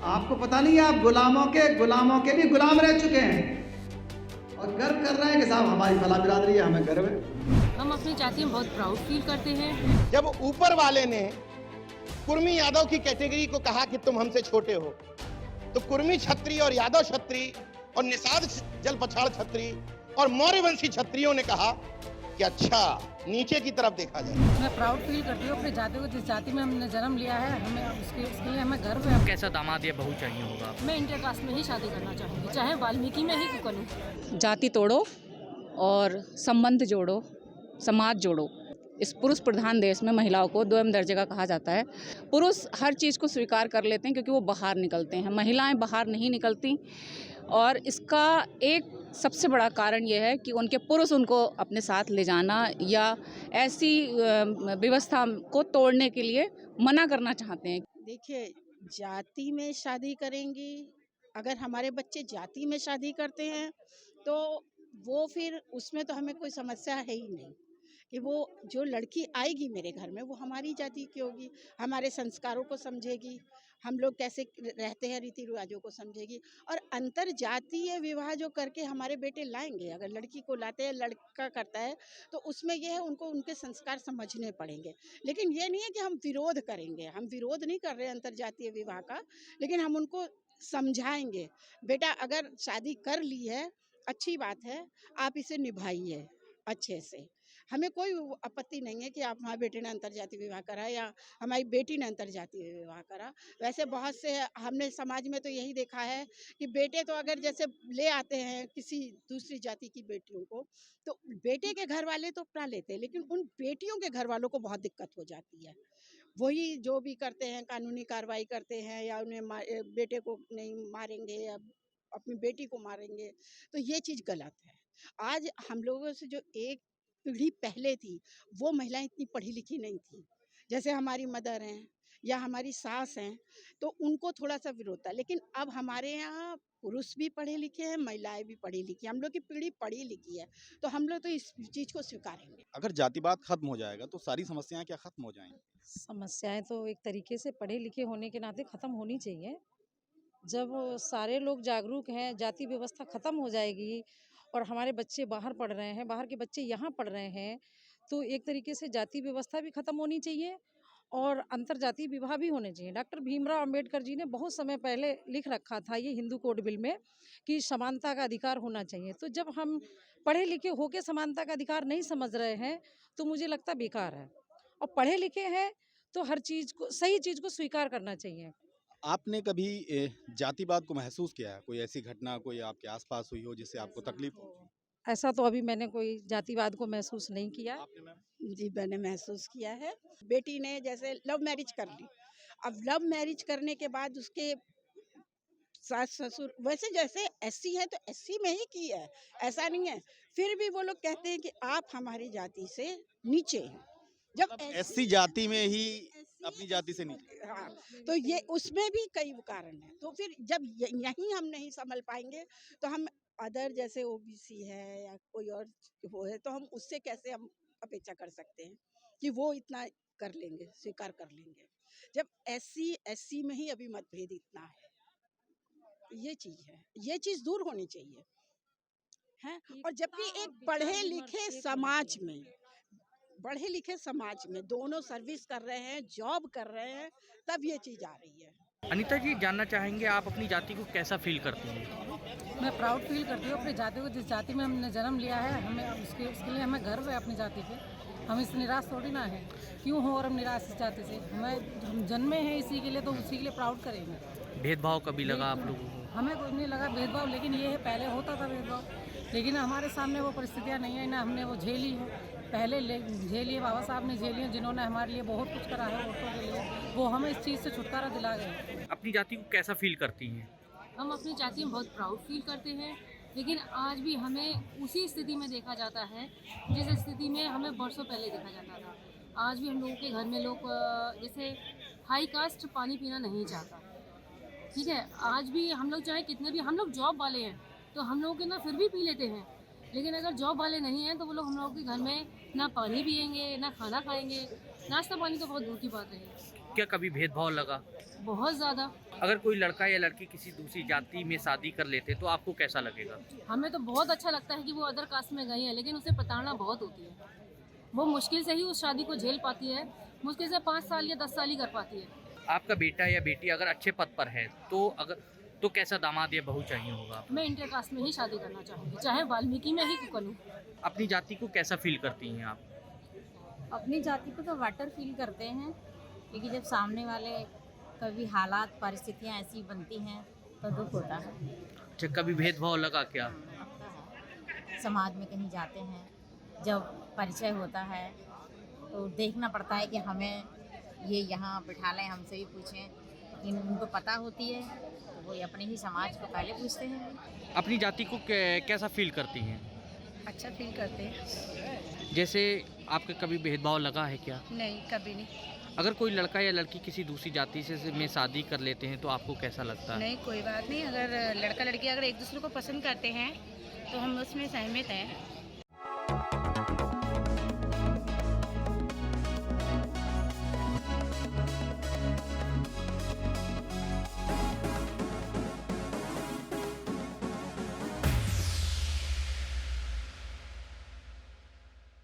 आपको पता नहीं है, आप गुलामों के भी गुलाम रह चुके हैं और गर्व कर रहे हैं कि साहब हमारी फला बिरादरी है, हमें गर्व है। हम अपनी जाति में बहुत प्राउड फील करते हैं। जब ऊपर वाले ने कुर्मी यादव की कैटेगरी को कहा कि तुम हमसे छोटे हो, तो कुर्मी छत्री और यादव छत्री और निषाद जल पछाड़ छत्री और मौर्यवंशी छत्रियों ने कहा कि अच्छा नीचे की तरफ देखा जाए। मैं प्राउड फील करती हूँ अपनी जाति को, जिस जाति में हमने जन्म लिया है, हमें उसके लिए हमें गर्व है। कैसा दामाद या बहू चाहिए होगा? मैं इंटरकास्ट में ही शादी करना चाहूँगी, चाहे वाल्मीकि में ही क्यों करूँ। जाति तोड़ो और संबंध जोड़ो, समाज जोड़ो। इस पुरुष प्रधान देश में महिलाओं को द्वयम दर्जे का कहा जाता है। पुरुष हर चीज़ को स्वीकार कर लेते हैं क्योंकि वो बाहर निकलते हैं, महिलाएं बाहर नहीं निकलती। और इसका एक सबसे बड़ा कारण ये है कि उनके पुरुष उनको अपने साथ ले जाना या ऐसी व्यवस्था को तोड़ने के लिए मना करना चाहते हैं। देखिए, जाति में शादी करेंगी, अगर हमारे बच्चे जाति में शादी करते हैं तो वो फिर उसमें तो हमें कोई समस्या है ही नहीं कि वो जो लड़की आएगी मेरे घर में वो हमारी जाति की होगी, हमारे संस्कारों को समझेगी, हम लोग कैसे रहते हैं रीति रिवाजों को समझेगी। और अंतर जातीय विवाह जो करके हमारे बेटे लाएंगे, अगर लड़की को लाते हैं लड़का करता है तो उसमें यह है उनको उनके संस्कार समझने पड़ेंगे। लेकिन ये नहीं है कि हम विरोध करेंगे, हम विरोध नहीं कर रहे हैं अंतर जातीय विवाह का, लेकिन हम उनको समझाएंगे, बेटा अगर शादी कर ली है अच्छी बात है, आप इसे निभाइए अच्छे से, हमें कोई आपत्ति नहीं है कि आप हमारे बेटे ने अंतर्जातीय विवाह करा या हमारी बेटी ने अंतर्जातीय विवाह करा। वैसे बहुत से हमने समाज में तो यही देखा है कि बेटे तो अगर जैसे ले आते हैं किसी दूसरी जाति की बेटियों को, तो बेटे के घर वाले तो अपना लेते हैं, लेकिन उन बेटियों के घर वालों को बहुत दिक्कत हो जाती है। वही जो भी करते हैं, कानूनी कार्रवाई करते हैं या उन्हें बेटे को नहीं मारेंगे या अपनी बेटी को मारेंगे, तो ये चीज़ गलत है। आज हम लोगों से जो एक पीढ़ी पहले थी वो महिलाएं इतनी पढ़ी लिखी नहीं थी, जैसे हमारी मदर हैं या हमारी सास हैं, तो उनको थोड़ा सा विरोध था। लेकिन अब हमारे यहाँ पुरुष भी पढ़े लिखे हैं, महिलाएं भी पढ़ी लिखी हैं, हम लोग की पीढ़ी पढ़ी लिखी है, तो हम लोग तो इस चीज़ को स्वीकारेंगे। अगर जातिवाद खत्म हो जाएगा तो सारी समस्याएं क्या खत्म हो जाएंगी? समस्याएं तो एक तरीके से पढ़े लिखे होने के नाते ख़त्म होनी चाहिए। जब सारे लोग जागरूक हैं, जाति व्यवस्था ख़त्म हो जाएगी और हमारे बच्चे बाहर पढ़ रहे हैं, बाहर के बच्चे यहाँ पढ़ रहे हैं, तो एक तरीके से जाति व्यवस्था भी ख़त्म होनी चाहिए और अंतर्जातीय विवाह भी होने चाहिए। डॉक्टर भीमराव अंबेडकर जी ने बहुत समय पहले लिख रखा था ये हिंदू कोड बिल में कि समानता का अधिकार होना चाहिए। तो जब हम पढ़े लिखे होके समानता का अधिकार नहीं समझ रहे हैं तो मुझे लगता बेकार है, और पढ़े लिखे हैं तो हर चीज़ को, सही चीज़ को स्वीकार करना चाहिए। आपने कभी जातिवाद को महसूस किया है? कोई ऐसी घटना कोई आपके आसपास हुई हो जिससे आपको तकलीफ हो? ऐसा तो अभी मैंने कोई जातिवाद को महसूस नहीं किया। आपने मैम? जी, मैंने महसूस किया है। बेटी ने जैसे लव मैरिज कर ली, अब लव मैरिज करने के बाद उसके सास ससुर वैसे जैसे एससी है तो एससी में ही की है, ऐसा नहीं है, फिर भी वो लोग कहते हैं कि आप हमारी जाति से नीचे हैं। जब एससी जाति में ही अपनी जाति से नीचे। हाँ, तो ये उसमें भी कई कारण है। तो फिर जब यहीं हम नहीं संभल पाएंगे तो हम अदर जैसे ओबीसी है या कोई और वो है, तो हम उससे कैसे हम अपेक्षा कर सकते हैं कि वो इतना कर लेंगे, स्वीकार कर लेंगे, जब एससी एससी में ही अभी मतभेद इतना है। ये चीज है, ये चीज दूर होनी चाहिए है। और जबकि एक पढ़े लिखे समाज में दोनों सर्विस कर रहे हैं, जॉब कर रहे हैं, तब ये चीज आ रही है। अनीता जी, जानना चाहेंगे आप अपनी जाति को कैसा फील करती हैं? मैं प्राउड फील करती हूँ अपनी जाति को, जिस जाति में हमने जन्म लिया है, हमें उसके लिए हमें गर्व है अपनी जाति पे। हम इससे निराश थोड़ी ना है, क्यों हो और हम निराश इस जाति से, हम जन्मे हैं इसी के लिए, तो उसी के लिए प्राउड करेंगे। भेदभाव कभी लगा आप लोगों को? हमें कोई नहीं लगा भेदभाव, लेकिन ये है पहले होता था भेदभाव, लेकिन हमारे सामने वो परिस्थितियाँ नहीं है ना, हमने वो झेली है, पहले झेली है, बाबा साहब ने झेली है, जिन्होंने हमारे लिए बहुत कुछ करा है औरतों के लिए, वो हमें इस चीज़ से छुटकारा दिला गए। अपनी जाति को कैसा फील करती हैं? हम अपनी जाति में बहुत प्राउड फील करते हैं, लेकिन आज भी हमें उसी स्थिति में देखा जाता है जिस स्थिति में हमें बरसों पहले देखा जाता था। आज भी हम लोगों के घर में लोग जैसे हाई कास्ट पानी पीना नहीं चाहता, ठीक है। आज भी हम लोग चाहे कितने भी, हम लोग जॉब वाले हैं तो हम लोग के ना फिर भी पी लेते हैं, लेकिन अगर जॉब वाले नहीं हैं तो वो लोग हम लोगों के घर में ना पानी पिएंगे, ना खाना खाएंगे, नाश्ता पानी तो बहुत दूर की बात है। क्या कभी भेदभाव लगा? बहुत ज़्यादा। अगर कोई लड़का या लड़की किसी दूसरी जाति में शादी कर लेते तो आपको कैसा लगेगा? हमें तो बहुत अच्छा लगता है कि वो अदर कास्ट में गई है, लेकिन उसे प्रताड़ना बहुत होती है। वो मुश्किल से ही उस शादी को झेल पाती है, मुश्किल से 5 साल या 10 साल ही कर पाती है। आपका बेटा या बेटी अगर अच्छे पद पर है तो कैसा दामाद या बहू चाहिए होगा? मैं इंटर कास्ट में ही शादी करना चाहूँगी, चाहे वाल्मीकि में ही क्यों करूँ। अपनी जाति को कैसा फील करती हैं आप? अपनी जाति को तो वाटर फील करते हैं, क्योंकि जब सामने वाले कभी हालात परिस्थितियाँ ऐसी बनती हैं तो दुख होता है। अच्छा, कभी भेदभाव लगा क्या? समाज में कहीं जाते हैं, जब परिचय होता है तो देखना पड़ता है कि हमें ये यहाँ बिठा लें, हमसे भी पूछें, लेकिन उनको पता होती है तो वो अपने ही समाज को पहले पूछते हैं। अपनी जाति को कैसा फील करती हैं? अच्छा फील करते हैं। जैसे आपके कभी भेदभाव लगा है क्या? नहीं, कभी नहीं। अगर कोई लड़का या लड़की किसी दूसरी जाति से में शादी कर लेते हैं तो आपको कैसा लगता है? नहीं, कोई बात नहीं। अगर लड़का लड़की अगर एक दूसरे को पसंद करते हैं तो हम उसमें सहमत हैं।